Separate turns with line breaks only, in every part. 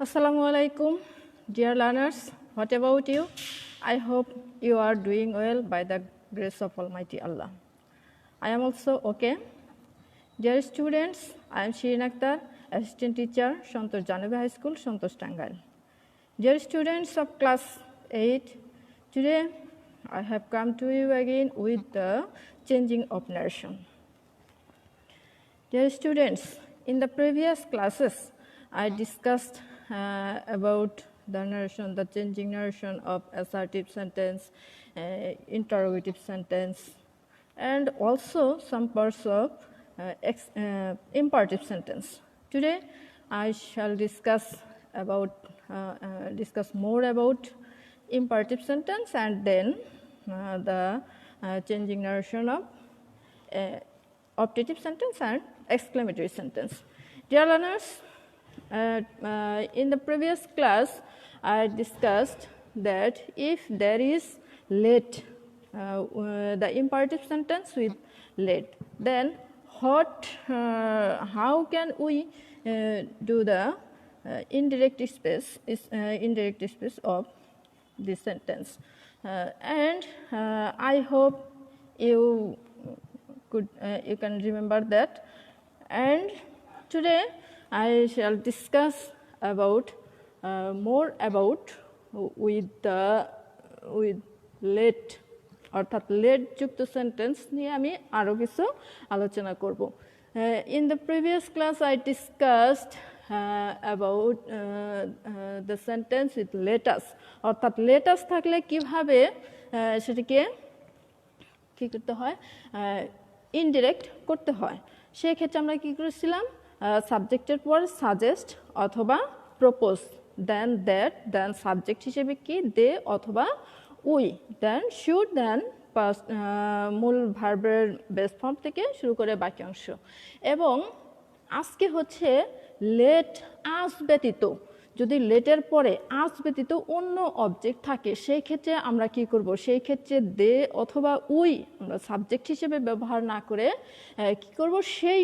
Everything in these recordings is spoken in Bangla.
Assalamu alaikum, dear learners. What about you? I hope you are doing well by the grace of Almighty Allah. I am also okay. Dear students, I am Shirin Akter, assistant teacher, Santosh Jahnabi High School, Santosh Tangal. Dear students of class 8, today I have come to you again with the changing of narration. Dear students, in the previous classes, I discussed about the narration, the changing narration of assertive sentence, interrogative sentence, and also some parts of imperative sentence. Today, I shall discuss more about imperative sentence and then the changing narration of optative sentence and exclamatory sentence. Dear learners, in the previous class, I discussed that if there is let, the imperative sentence with let, then how can we do the indirect space of this sentence? And I hope you can remember that. And today I shall discuss about more about with let অর্থাৎ let যুক্ত সেন্টেন্স নিয়ে আমি আরো কিছু আলোচনা করব। In the previous class I discussed about the sentence with let us অর্থাৎ let us থাকলে কিভাবে সেটাকে কি করতে হয় ইনডিরেক্ট করতে হয়। সেই ক্ষেত্রে আমরা কি করেছিলাম সাবজেক্টের পর সাজেস্ট অথবা propose then that then subject হিসেবে কি দে অথবা উই দেন শুড দেন মূল ভার্বের বেস ফর্ম থেকে শুরু করে বাক্যাংশ। এবং আজকে হচ্ছে লেট আস ব্যতীত যদি লেটের পরে আস ব্যতীত অন্য অবজেক্ট থাকে সেই ক্ষেত্রে আমরা কি করব, সেই ক্ষেত্রে দে অথবা উই আমরা সাবজেক্ট হিসেবে ব্যবহার না করে কি করব, সেই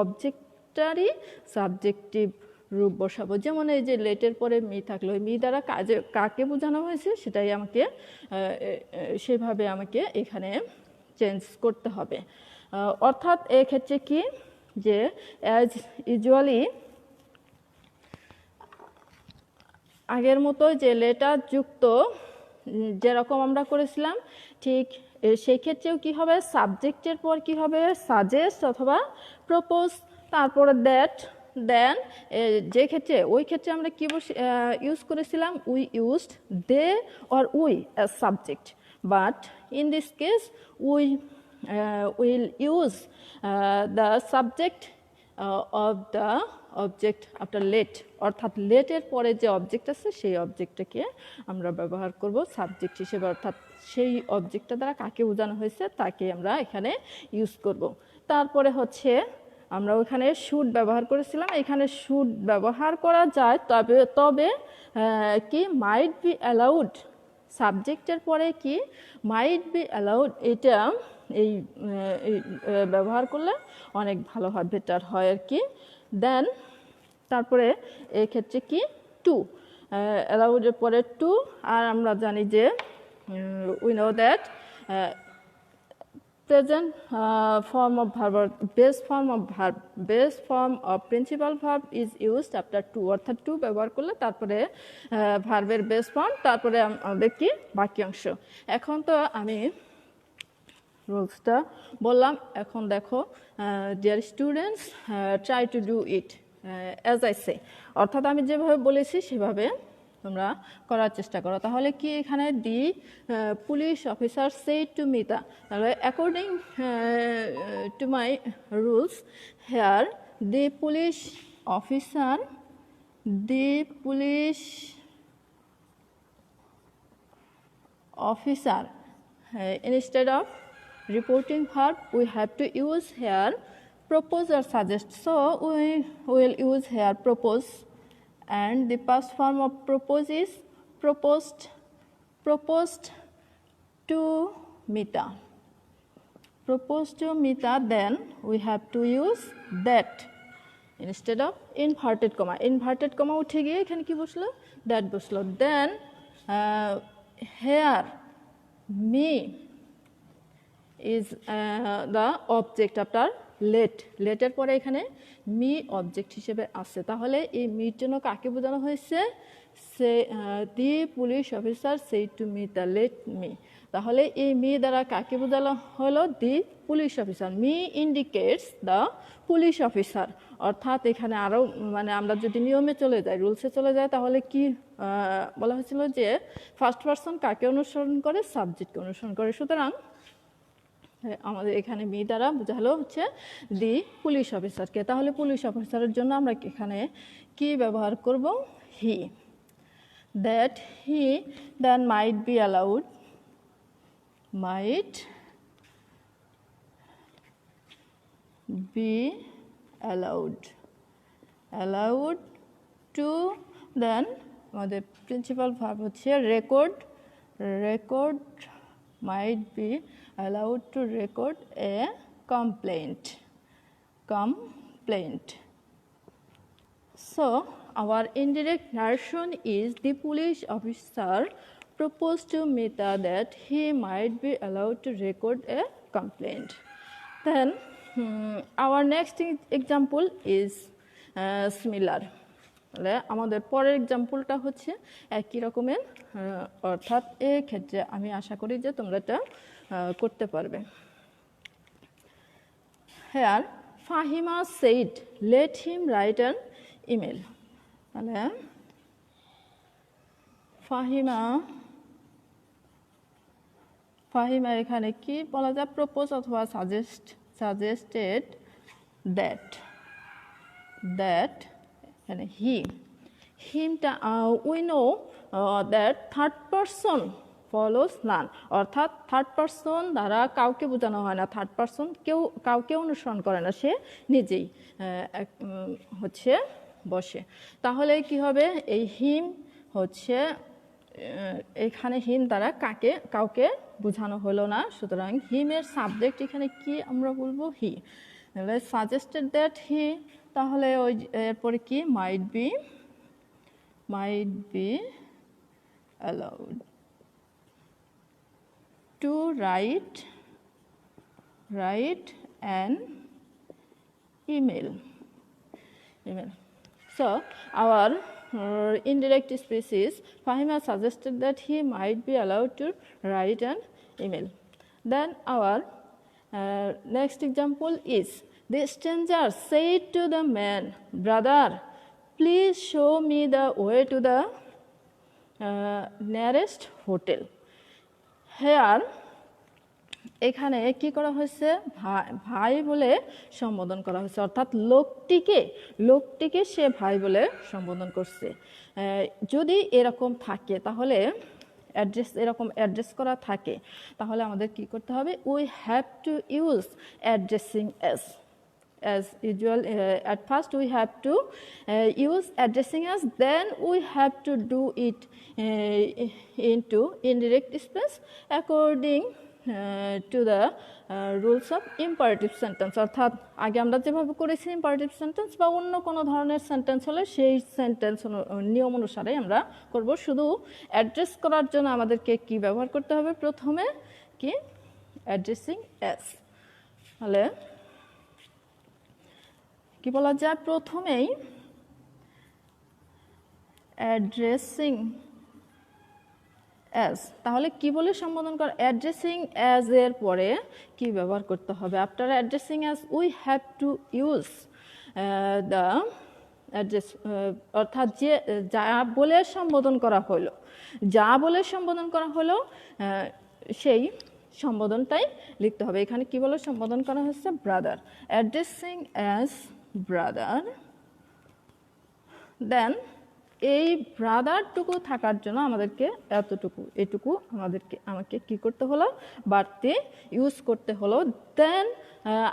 অবজেক্টটারই সাবজেক্টিভ রূপ বসাবো। যেমন এই যে লেটের পরে মি থাকলো, মি দ্বারা কাকে বোঝানো হয়েছে সেটাই সেভাবে আমাকে এখানে চেঞ্জ করতে হবে। অর্থাৎ এক্ষেত্রে কি যে অ্যাজ ইউজুয়ালি আগের মতো যে লেটার যুক্ত যেরকম আমরা করেছিলাম ঠিক সেই ক্ষেত্রেও কি হবে, সাবজেক্টের পর কি হবে সাজেস্ট অথবা প্রপোজ, তারপরে দ্যাট দেন যে ক্ষেত্রে ওই ক্ষেত্রে আমরা কি ইউজ করেছিলাম we used they or we as subject, but in this case we will use the subject of the object after let, অর্থাৎ লেটের পরে যে অবজেক্ট আছে সেই অবজেক্টটাকে আমরা ব্যবহার করব সাবজেক্ট হিসেবে, অর্থাৎ সেই অবজেক্টটা দ্বারা কাকে বোঝানো হয়েছে তাকে আমরা এখানে ইউজ করব। তারপরে হচ্ছে আমরা ওখানে শুড ব্যবহার করেছিলাম, এখানে শুড ব্যবহার করা যায় তবে কি মাইট বি অ্যালাউড, সাবজেক্টের পরে কি মাইট বি অ্যালাউড এটা এই ব্যবহার করলে অনেক ভালো হয়, বেটার হয় আর কি। দেন তারপরে এক্ষেত্রে কি টু অ্যালাউডের পরে টু, আর আমরা জানি যে we know that present form of verb or base form of principal verb is used after to, অর্থাৎ টু ব্যবহার করলে তারপরে ভার্বের বেস ফর্ম, তারপরে আমাদের কি বাক্যাংশ। এখন তো আমি রুলসটা বললাম, এখন দেখো dear students try to do it as I say, অর্থাৎ আমি যেভাবে বলেছি সেভাবে তোমরা করার চেষ্টা করো। তাহলে কি এখানে the police officer said to Mita, তাহলে according to my rules here the police officer instead of reporting verb we have to use here propose or suggest, so we will use here propose, and the past form of propose is proposed to Mita. Then we have to use that. instead of inverted comma উঠে গিয়ে এখানে কি বসলো that বসলো then here me is the object after let এর পরে এখানে me object হিসেবে আছে তাহলে এই me এর জন্য কাকে বোঝানো হয়েছে সে the police officer said to me the let me তাহলে এই me দ্বারা কাকে বোঝানো হলো the police officer me indicates the police officer অর্থাৎ এখানে আরো মানে আমরা যদি নিয়মে চলে যাই রুলসে চলে যাই তাহলে কি বলা হয়েছিল যে ফার্স্ট পারসন কাকে অনুসরণ করে সাবজেক্টকে অনুসরণ করে সুতরাং আমাদের এখানে মি দ্বারা বোঝালো হচ্ছে দি পুলিশ অফিসারকে তাহলে পুলিশ অফিসারের জন্য আমরা এখানে কি ব্যবহার করব he that he then might be allowed might be allowed to then আমাদের প্রিন্সিপাল ভার্ব হচ্ছে record might be allowed to record a complaint so our indirect narration is the police officer proposed to Mita that he might be allowed to record a complaint. Then our next example is similar. আমাদের পরের এক্সাম্পলটা হচ্ছে একই রকমের অর্থাৎ এই ক্ষেত্রে আমি আশা করি যে তোমরা এটা করতে পারবে Here Fahima said let him write an email তাহলে ফাহিমা এখানে কি বলা যায় প্রপোজ অথবা সাজেস্টেড দ্যাট এখানে হিমটা we know that third person follows none অর্থাৎ থার্ড পারসন দ্বারা কাউকে বোঝানো হয় না থার্ড পারসন কাউকে অনুসরণ করে না সে নিজেই হচ্ছে বসে তাহলে কি হবে এই হিম হচ্ছে এখানে হিম দ্বারা কাউকে বোঝানো হলো না সুতরাং হিমের সাবজেক্ট এখানে কি আমরা বলবো হি সাজেস্টেড দ্যাট হি তাহলে ওই এরপরে কি might be allowed to write an email so our indirect speech is Fahima suggested that he might be allowed to write an email. Then our next example is the stranger said to the man, brother, please show me the way to the nearest hotel. Here এখানে কি করা হয়েছে ভাই বলে সম্বোধন করা হয়েছে অর্থাৎ লোকটিকে সে ভাই বলে সম্বোধন করছে যদি এরকম থাকে তাহলে এরকম অ্যাড্রেস করা থাকে তাহলে আমাদের কি করতে হবে we have to use addressing as usual at first we have to use addressing as then we have to do it into indirect speech according to the rules of imperative sentence অর্থাৎ আগে আমরা যেভাবে করেছি imperative sentence বা অন্য কোনো ধরনের সেন্টেন্স হলে সেই সেন্টেন্স নিয়ম অনুসারে আমরা করব শুধু অ্যাড্রেস করার জন্য আমাদেরকে কি ব্যবহার করতে হবে প্রথমে কি অ্যাড্রেসিং as তাহলে কি বলা যায় প্রথমেই অ্যাড্রেসিং as তাহলে কি বলে সম্বোধন কর অ্যাড্রেসিং as এর পরে কি ব্যবহার করতে হবে after addressing as we have to use the address অর্থাৎ যে যা বলে সম্বোধন করা হলো সেই সম্বোধনটাই লিখতে হবে এখানে কি বলে সম্বোধন করা হচ্ছে ব্রাদার অ্যাড্রেসিং as brother দেন এই ব্রাদারটুকু থাকার জন্য আমাদেরকে এটুকু আমাকে কি করতে হলো বাড়তি ইউজ করতে হলো দেন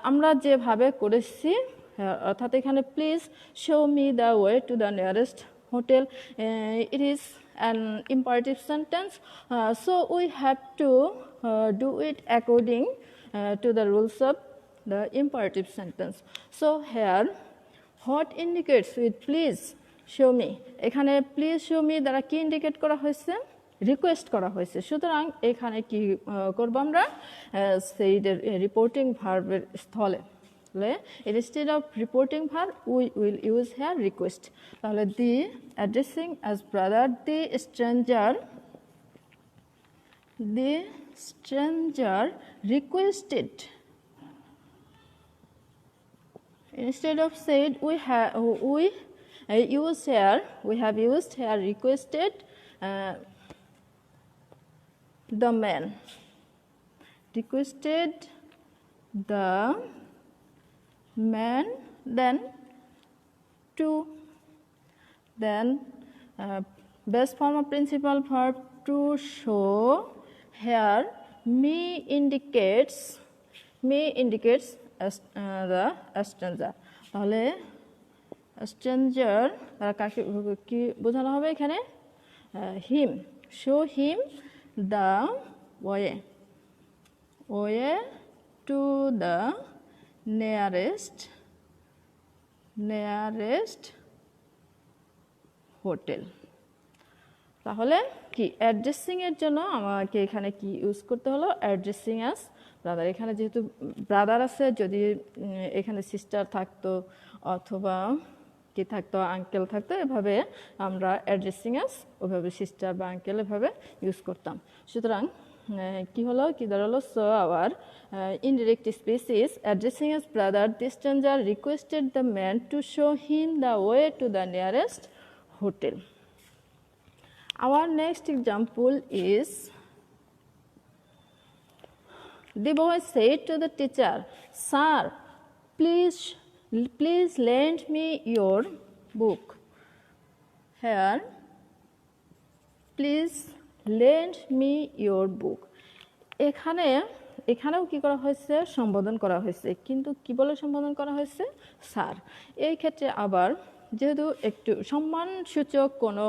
আমরা যেভাবে করেছি অর্থাৎ এখানে please show me the way to the nearest hotel it is an imperative sentence so we have to do it according to the rules of the imperative sentence so here What indicates with please show me? এখানে please show me দ্বারা কি ইন্ডিকেট করা হয়েছে? রিকোয়েস্ট করা হয়েছে। সুতরাং এখানে কি করব আমরা? সেই রিপোর্টিং ভার্বের স্থলে instead of reporting verb we will use here request. তাহলে the addressing as brother, the stranger requested. Instead of said we have used here requested the man, requested the man, then base form of principal verb to show. Here me indicates the stranger. তাহলে stranger কাকে কি বোঝানো হবে এখানে? him. Show him the way to the nearest hotel. তাহলে কি অ্যাড্রেসিং এর জন্য আমাকে এখানে কি ইউজ করতে হলো? Addressing as brother. এখানে যেহেতু ব্রাদার আছে, যদি এখানে সিস্টার থাকতো অথবা কি থাকতো, আঙ্কেল থাকতো, এভাবে আমরা অ্যাড্রেসিং অ্যাজ ওভাবে সিস্টার বা আঙ্কেল এভাবে ইউজ করতাম। সুতরাং কি হলো, কি দাঁড়ালো? So our indirect species addressing as brother, this stranger requested the man to show him the way to the nearest hotel. Our next example is the boy said to the teacher, "Sir, please lend me your book." Here, please lend me your book. এখানেও কি করা হয়েছে? সম্বোধন করা হয়েছে, কিন্তু কি বলে সম্বোধন করা হয়েছে? স্যার। এই ক্ষেত্রে আবার যেহেতু একটু সম্মানসূচক কোনো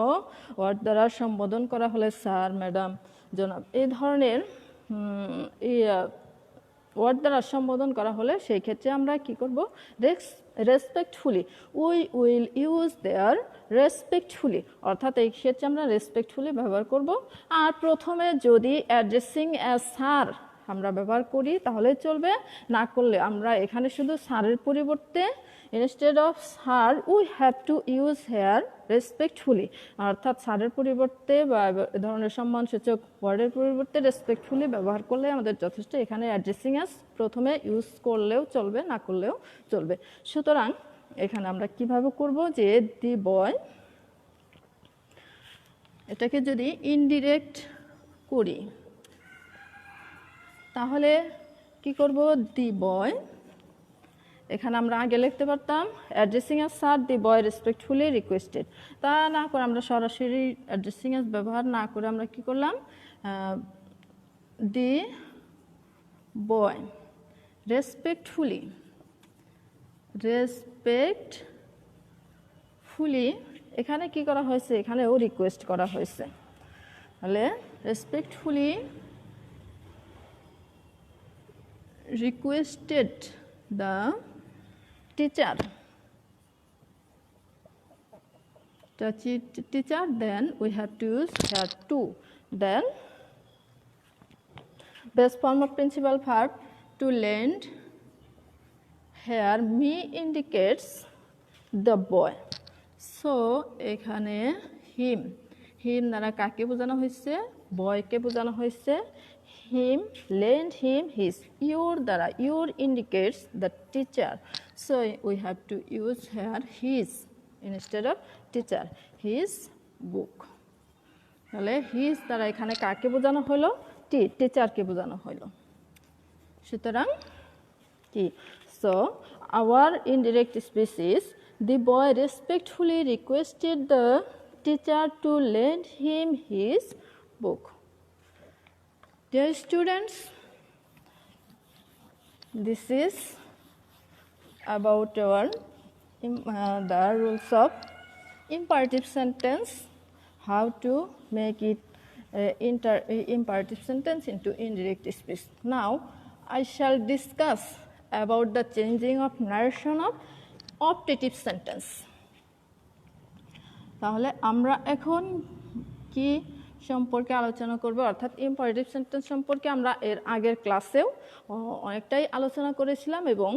ওয়ার্ড দ্বারা সম্বোধন করা হলে স্যার, ম্যাডাম, জনাব এই ধরনের ওয়ার্ড দ্বারা সম্বোধন করা হলে সেই ক্ষেত্রে আমরা কি করব? Respectfully, we will use their respectfully, অর্থাৎ এই ক্ষেত্রে আমরা রেসপেক্টফুলি ব্যবহার করব। আর প্রথমে যদি অ্যাড্রেসিং অ্যাজ স্যার আমরা ব্যবহার করি তাহলে চলবে, না করলে আমরা এখানে শুধু স্যারের পরিবর্তে instead of sir we have to use here respectfully, অর্থাৎ স্যারের পরিবর্তে বা এ ধরনের সম্মানসূচক ওয়ার্ডের পরিবর্তে রেসপেক্টফুলি ব্যবহার করলে আমাদের যথেষ্ট। এখানে অ্যাড্রেসিং অ্যাজ প্রথমে ইউজ করলেও চলবে, না করলেও চলবে। সুতরাং এখানে আমরা কিভাবে করব? যে দি বয়, এটাকে যদি ইনডিরেক্ট করি তাহলে কি করব? দি বয়, এখানে আমরা আগে লিখতে পারতাম অ্যাড্রেসিং অ্যাজ স্যার, দি বয় রেসপেক্টফুলি রিকোয়েস্টেড। তা না করে আমরা সরাসরি অ্যাড্রেসিং অ্যাজ ব্যবহার না করে আমরা কি করলাম? দি বয় রেসপেক্টফুলি এখানে কি করা হয়েছে? এখানেও রিকোয়েস্ট করা হয়েছে। তাহলে respectfully requested the teacher, then we have to use here to. Then base form of principal verb to lend, here me indicates the boy. So এখানে him দ্বারা কাকে বোঝানো হয়েছে? বয়কে বোঝানো হয়েছে। him, lend him his. Your দ্বারা your indicates the teacher, so we have to use here his instead of teacher, his book. তাহলে his দ্বারা এখানে কাকে বোঝানো হলো? টিচারকে বোঝানো হলো। সুতরাং কি? so our indirect species, the boy respectfully requested the teacher to lend him his book. Dear students, this is about our the rules of imperative sentence, how to make it imperative sentence into indirect speech. Now I shall discuss about the changing of narration of optative sentence. তাহলে আমরা এখন কি সম্পর্কে আলোচনা করব, অর্থাৎ ইম্পারেটিভ সেন্টেন্স সম্পর্কে আমরা এর আগের ক্লাসেও অনেকটাই আলোচনা করেছিলাম এবং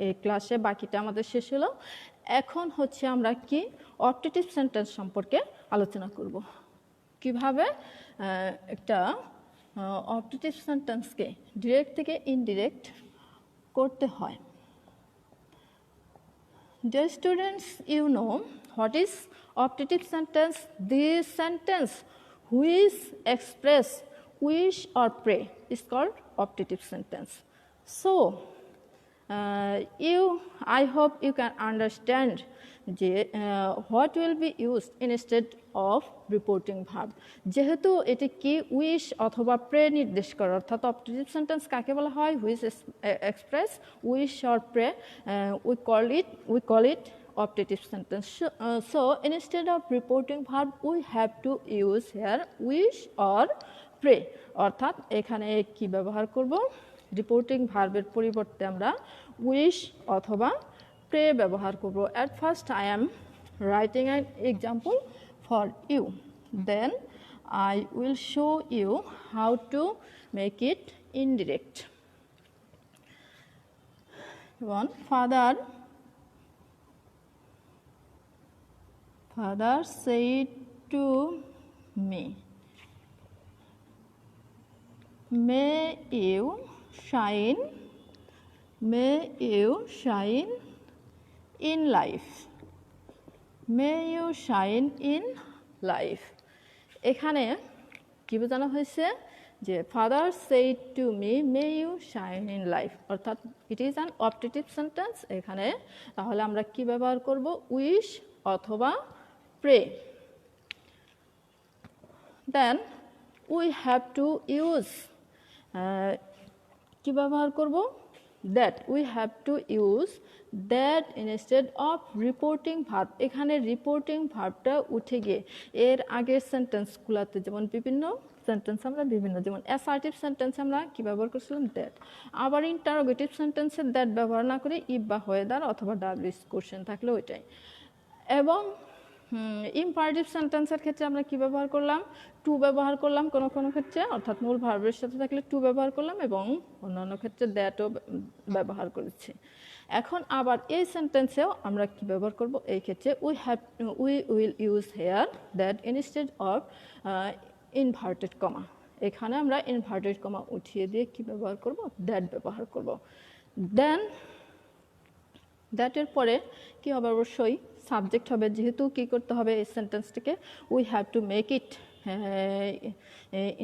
এই ক্লাসে বাকিটা আমাদের শেষ হলো। এখন হচ্ছে আমরা কি অপটেটিভ সেন্টেন্স সম্পর্কে আলোচনা করব, কিভাবে একটা অপটেটিভ সেন্টেন্সকে ডিরেক্ট থেকে ইনডিরেক্ট করতে হয়। Dear students, you know what is optative sentence? This sentence which express wish or pray is called optative sentence. So, I hope you can understand what will be used instead of reporting verb. যেহেতু এটি কি উইশ অথবা প্রে নির্দেশ করে, অর্থাৎ অপটেটিভ সেন্টেন্স কাকে বলা হয়, which express wish or pray, we call it optative sentence. So instead of reporting verb we have to use here wish or pray. অর্থাৎ এখানে কি ব্যবহার করব, রিপোর্টিং ভার্বের পরিবর্তে আমরা উইশ অথবা প্রে ব্যবহার করব। At first I am writing an example for you, then I will show you how to make it indirect. One, father said to me, may you shine in life. May you shine in life. এখানে কি বোঝানো হয়েছে যে father said to me may you shine in life, অর্থাৎ it is an optative sentence. এখানে তাহলে আমরা কি ব্যবহার করব, উইশ অথবা pray. Then we have to use, কি ব্যবহার করব, that. We have to use that instead of reporting verb. এখানে রিপোর্টিং ভার্বটা উঠে গিয়ে এর আগের সেন্টেন্সগুলোতে যেমন বিভিন্ন সেন্টেন্স আমরা বিভিন্ন, যেমন অ্যাসার্টিভ সেন্টেন্স আমরা কি ব্যবহার করছিলাম, দ্যাট। আবার ইন্টারোগেটিভ সেন্টেন্সে দ্যাট ব্যবহার না করে ইফ বা ওয়েদার অথবা ডাব্লিউএস কোশ্চেন থাকলে ওইটাই। এবং ইম্পারেটিভ সেন্টেন্সের ক্ষেত্রে আমরা কি ব্যবহার করলাম, টু ব্যবহার করলাম কোনো কোনো ক্ষেত্রে, অর্থাৎ মূল ভার্বের সাথে থাকলে টু ব্যবহার করলাম এবং অন্যান্য ক্ষেত্রে দ্যাটও ব্যবহার করেছি। এখন আবার এই সেন্টেন্সেও আমরা কি ব্যবহার করব, এই ক্ষেত্রে we will use here that instead of inverted comma. এখানে আমরা ইনভার্টেড কমা উঠিয়ে দিয়ে কি ব্যবহার করব, দ্যাট ব্যবহার করব। দেন দ্যাটের পরে কি হবে, অবশ্যই সাবজেক্ট হবে। যেহেতু কি করতে হবে এই সেন্টেন্সটিকে, we have to make it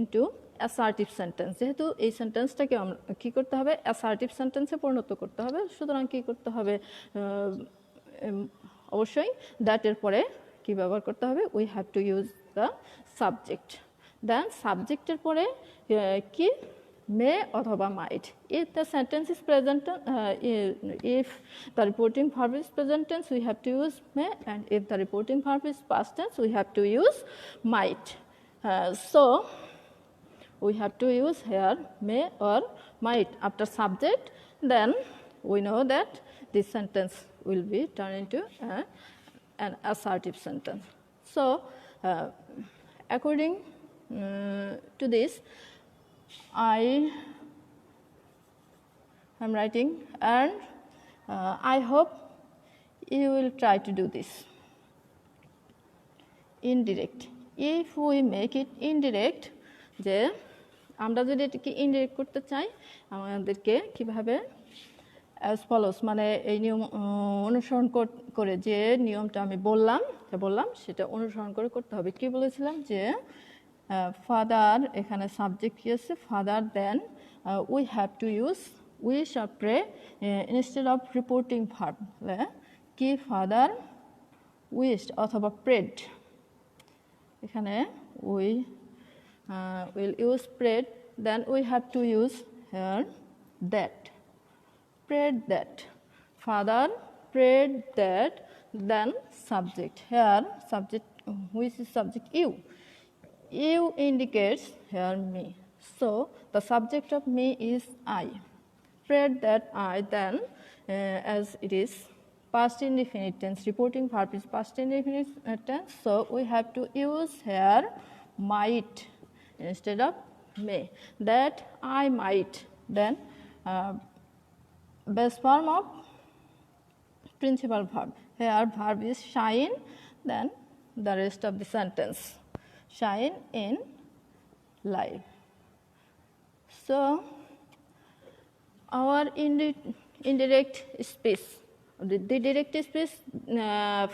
into assertive sentence. যেহেতু এই সেন্টেন্সটাকে কি করতে হবে, অ্যাসার্টিভ সেন্টেন্সে পরিণত করতে হবে, সুতরাং কি করতে হবে, অবশ্যই দ্যাটের পরে কি ব্যবহার করতে হবে, we have to use the subject. Then সাবজেক্টের পরে কি, may অথবা might. If the sentence is present, if the reporting verb is present tense, we have to use may, and if the reporting verb is past tense, we have to use might. So we have to use here may or might after subject. Then we know that this sentence will be turned into an assertive sentence. So according to this, I am writing, and I hope you will try to do this. Indirect. If we make it indirect, যে আমরা যদি এটাকে ইনডিরেক্ট করতে চাই, আমাদেরকে কিভাবে অ্যাজ ফলোস, মানে এই নিয়ম অনুসরণ করে, যে নিয়মটা আমি বললাম সেটা অনুসরণ করে করতে হবে। কি বলেছিলাম, যে ফাদার, এখানে সাবজেক্ট কি আছে, father, then we have to use wish or pray instead of reporting verb. কি, ফাদার উইশড অথবা প্রেড। এখানে we will use prayed, then we have to use here that, prayed that. Father prayed that, then subject, here subject, which is subject, you. You indicates here me. So the subject of me is I. Prayed that I, then as it is past indefinite tense. Reporting verb is past indefinite tense. So we have to use here might instead of may. That I might. Then base form of principal verb. Here verb is shine. Then the rest of the sentence. Shine in life. So our indirect speech. The direct speech,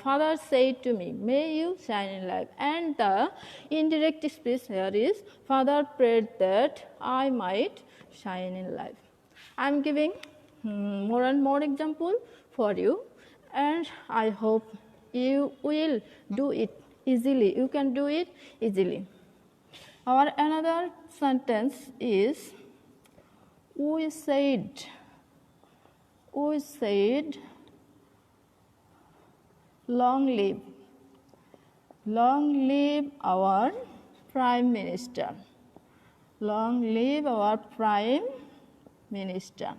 father said to me, may you shine in life. And the indirect speech here is, father prayed that I might shine in life. I am giving more and more example for you, and I hope you will do it easily. You can do it easily. Our another sentence is, we said, long live our prime minister. Long live our prime minister.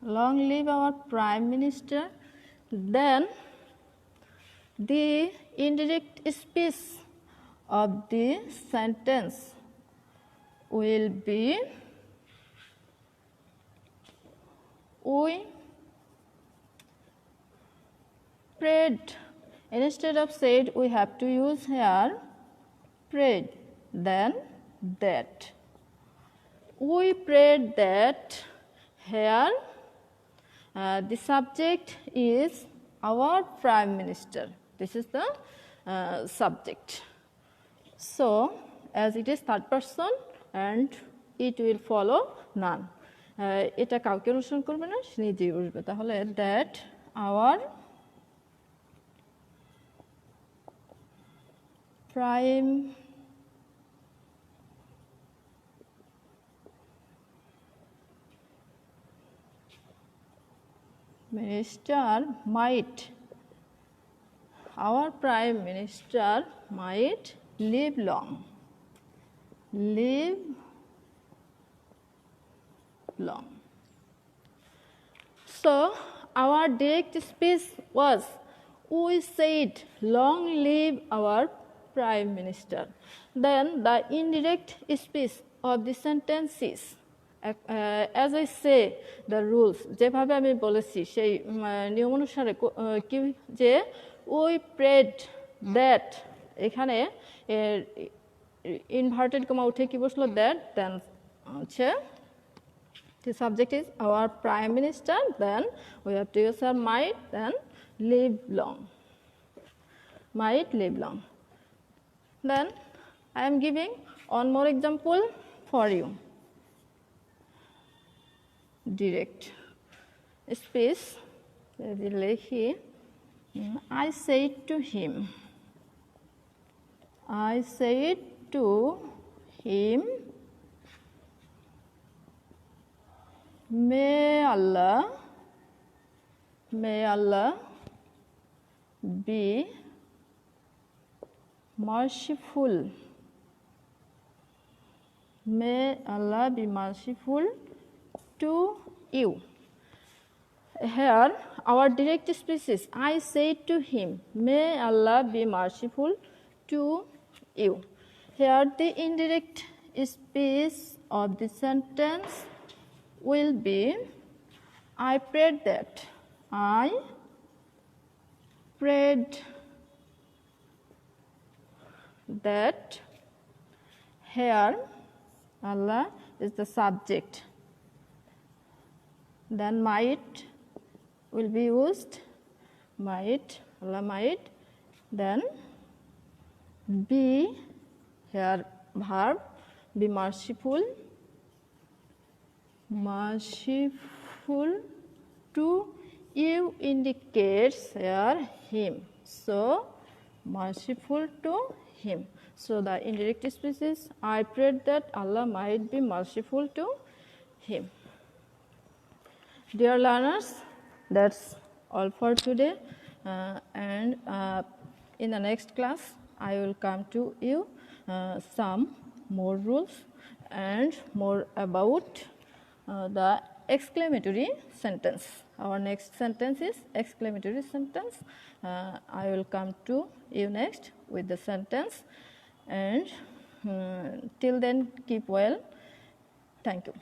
Long live our prime minister. Then the indirect speech of the sentence will be, we prayed. Instead of said, we have to use here prayed. Then that. We prayed that. Here the subject is our prime minister. This is the subject. So as it is third person and it will follow none. এটা কাউকে অনুসরণ করবে না, নিজেই বসবে। তাহলে that our prime minister might, our prime minister might live long. Live long. So our direct speech was, we said, long live our prime minister. Then the indirect speech of the sentences, as I say, the rules, যেভাবে আমি বলেছি সেই নিয়ম অনুসারে কি যে we prayed that, এখানে inverted comma উঠে কি বসলো that, then হচ্ছে the subject is our prime minister, then we have to use our might, then live long. Might live long. Then I am giving one more example for you. Direct speech. I said to him. I said to him, may Allah be merciful. May Allah be merciful to you. Here our direct speech is, I said to him, may Allah be merciful to you. Here the indirect speech of the sentence will be, I prayed that. I prayed that. Here Allah is the subject. Then might will be used. Might, Allah might. Then be, here verb, be merciful. Merciful to you indicates here him. So merciful to him. So the indirect speech is, I prayed that Allah might be merciful to him. Dear learners, that's all for today, and in the next class I will come to you some more rules, and more about the exclamatory sentence. Our next sentence is exclamatory sentence. I will come to you next with the sentence, and till then keep well. Thank you.